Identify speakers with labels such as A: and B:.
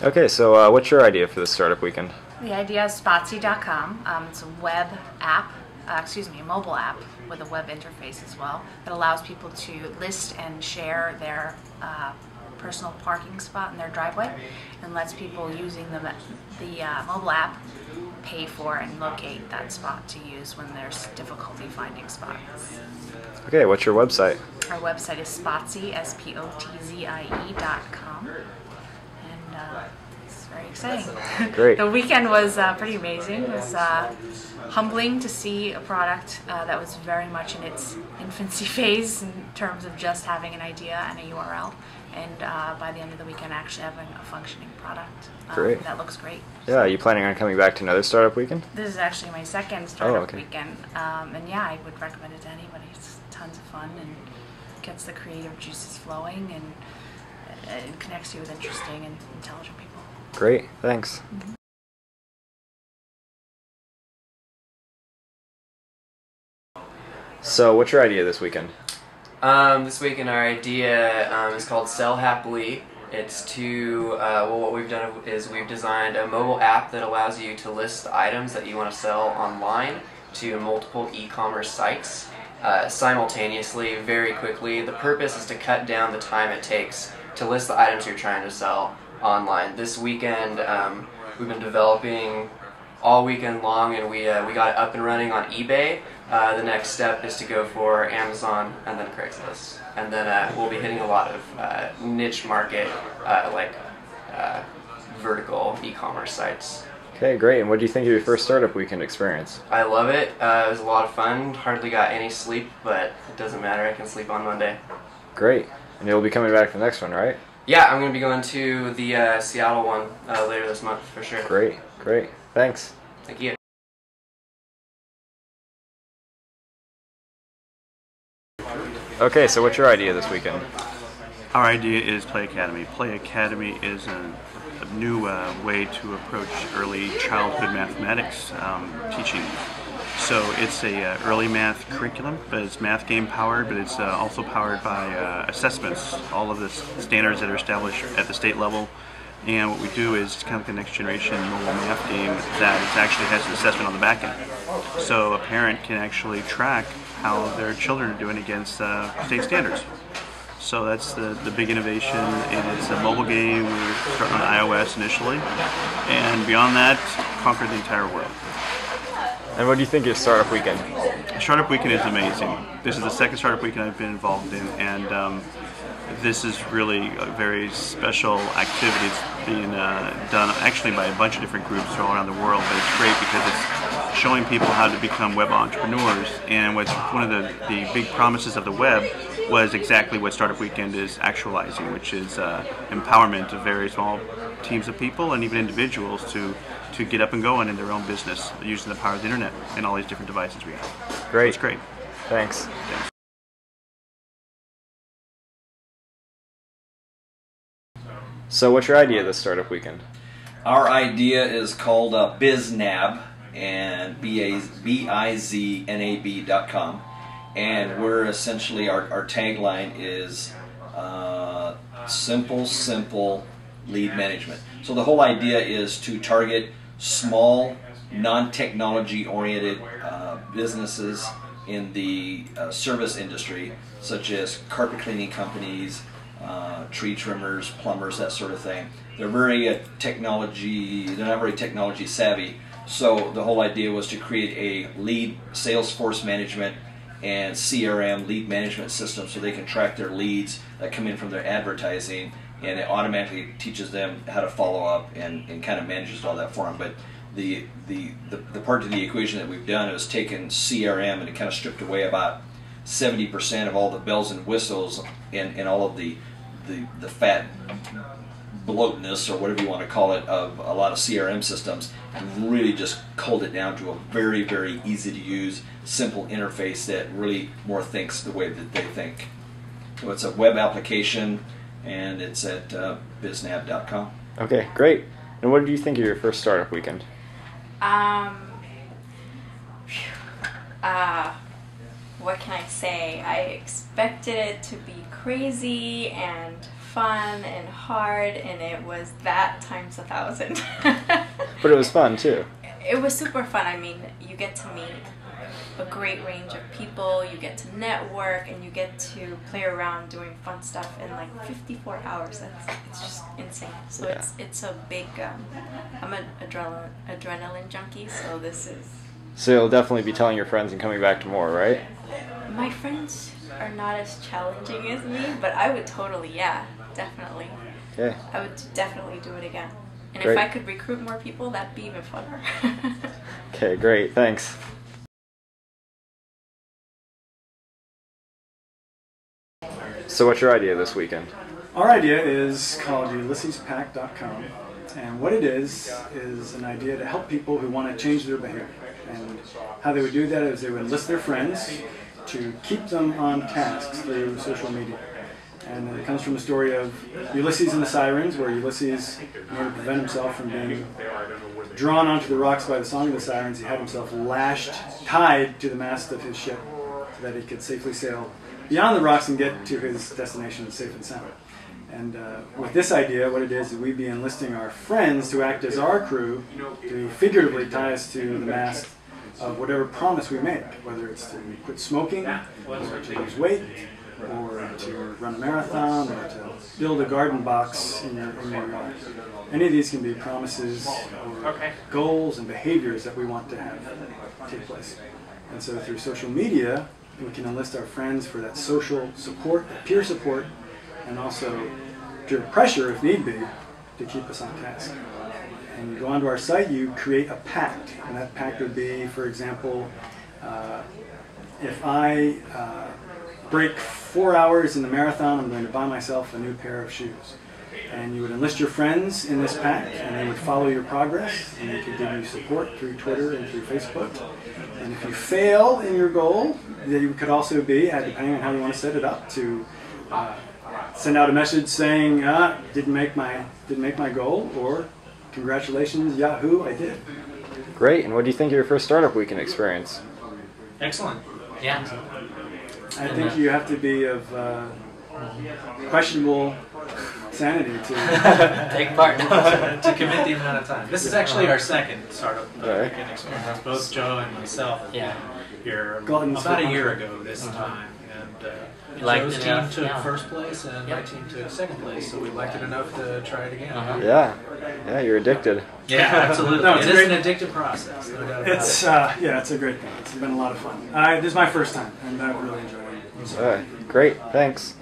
A: Okay, so what's your idea for this startup weekend?
B: The idea is Spotsy.com. It's a web app, a mobile app with a web interface as well that allows people to list and share their personal parking spot in their driveway, and lets people using the mobile app pay for and locate that spot to use when there's difficulty finding spots.
A: Okay, what's your website?
B: Our website is Spotsy, SPOTZIE.com, and it's very exciting.
A: Great.
B: The weekend was pretty amazing. It was humbling to see a product that was very much in its infancy phase in terms of just having an idea and a URL, and by the end of the weekend actually having a functioning product.
A: Great.
B: That looks great.
A: Yeah, are you planning on coming back to another startup weekend?
B: This is actually my second startup
A: okay.
B: weekend, and yeah, I would recommend it to anybody. It's tons of fun and gets the creative juices flowing, and it connects you with interesting and intelligent people.
A: Great, thanks.
B: Mm-hmm.
A: So what's your idea this weekend?
C: This weekend our idea is called Sell Happily. It's to, well, what we've done is we've designed a mobile app that allows you to list the items that you want to sell online to multiple e-commerce sites simultaneously, very quickly. The purpose is to cut down the time it takes to list the items you're trying to sell online. This weekend we've been developing all weekend long, and we got it up and running on eBay. The next step is to go for Amazon and then Craigslist, and then we'll be hitting a lot of niche market vertical e-commerce sites.
A: Okay, great. And what do you think of your first startup weekend experience?
C: I love it. It was a lot of fun. Hardly got any sleep, but it doesn't matter. I can sleep on Monday.
A: Great. And you'll be coming back to the next one, right?
C: Yeah, I'm going to be going to the Seattle one later this month for sure.
A: Great, great. Thanks.
C: Thank you.
A: Okay, so what's your idea this weekend?
D: Our idea is Play Academy. Play Academy is a new way to approach early childhood mathematics teaching. So it's a early math curriculum, but it's math game powered, but it's also powered by assessments, all of the standards that are established at the state level. And what we do is kind of like the next generation mobile math game that it actually has an assessment on the back end. So a parent can actually track how their children are doing against state standards. So that's the big innovation, and it's a mobile game. We're starting on iOS initially, and beyond that, conquer the entire world.
A: And what do you think of Startup Weekend?
D: Startup Weekend is amazing. This is the second Startup Weekend I've been involved in, and this is really a very special activity. It's being done actually by a bunch of different groups all around the world, but it's great because it's showing people how to become web entrepreneurs. And what's one of the big promises of the web was exactly what Startup Weekend is actualizing, which is empowerment of very small teams of people and even individuals to get up and going in their own business using the power of the internet and all these different devices we have.
A: Great.
D: So it's great.
A: Thanks.
D: Thanks.
A: So what's your idea this Startup Weekend?
E: Our idea is called BizNab, and BIZNAB.com, and we're essentially, our tagline is simple lead management. So the whole idea is to target small, non-technology oriented businesses in the service industry, such as carpet cleaning companies, tree trimmers, plumbers, that sort of thing. They're very they're not very technology savvy. So the whole idea was to create a lead Salesforce management and CRM lead management system so they can track their leads that come in from their advertising, and it automatically teaches them how to follow up and kind of manages all that for them. But the part of the equation that we've done is taken CRM and it kind of stripped away about 70% of all the bells and whistles and all of the fat bloatness, or whatever you want to call it, of a lot of CRM systems, and really just culled it down to a very easy to use, simple interface that really more thinks the way that they think. So it's a web application, and it's at biznab.com.
A: Okay, great. And what did you think of your first Startup Weekend?
F: What can I say? I expected it to be crazy and fun and hard, and it was that times 1,000.
A: But it was fun too.
F: It was super fun. I mean, you get to meet a great range of people, you get to network, and you get to play around doing fun stuff in like 54 hours. It's just insane. So
A: Yeah.
F: it's a big, I'm an adrenaline junkie, so this is...
A: So you'll definitely be telling your friends and coming back to more, right?
F: My friends are not as challenging as me, but I would totally, yeah, definitely.
A: Okay.
F: I would definitely do it again. And
A: Great.
F: if I could recruit more people, that'd be even funner.
A: Okay, great. Thanks. So what's your idea this weekend?
G: Our idea is called UlyssesPack.com, and what it is an idea to help people who want to change their behavior. And how they would do that is they would enlist their friends to keep them on tasks through social media. And it comes from the story of Ulysses and the Sirens, where Ulysses, in order to prevent himself from being drawn onto the rocks by the song of the sirens, he had himself tied to the mast of his ship so that he could safely sail beyond the rocks and get to his destination safe and sound. And with this idea, what it is we'd be enlisting our friends to act as our crew to figuratively tie us to the mast of whatever promise we make, whether it's to quit smoking, or to lose weight, or to run a marathon, or to build a garden box in your yard. Any of these can be promises or goals and behaviors that we want to have take place. And so through social media, we can enlist our friends for that social support, that peer support, and also peer pressure, if need be, to keep us on task. And you go onto our site, you create a pact, and that pact would be, for example, if I break 4 hours in the marathon, I'm going to buy myself a new pair of shoes. And you would enlist your friends in this pact, and they would follow your progress, and they could give you support through Twitter and through Facebook. And if you fail in your goal, you could also be, depending on how you want to set it up, to send out a message saying, didn't make my goal, or congratulations, Yahoo, I did.
A: Great. And what do you think of your first startup weekend experience?
H: Excellent. Yeah.
G: I think you have to be of questionable sanity to
H: take part to commit the amount of time. This is actually our second startup weekend experience. Both Joe and myself have been here about a year ago this time, and Joe's team took first place and my team took second place, so we liked it enough to try it again.
A: Yeah, you're addicted.
H: Yeah, absolutely. No, it is an addictive process. No doubt about it.
G: It's a great thing. It's been a lot of fun. This is my first time, and I've really enjoyed it.
A: All right, great. Thanks.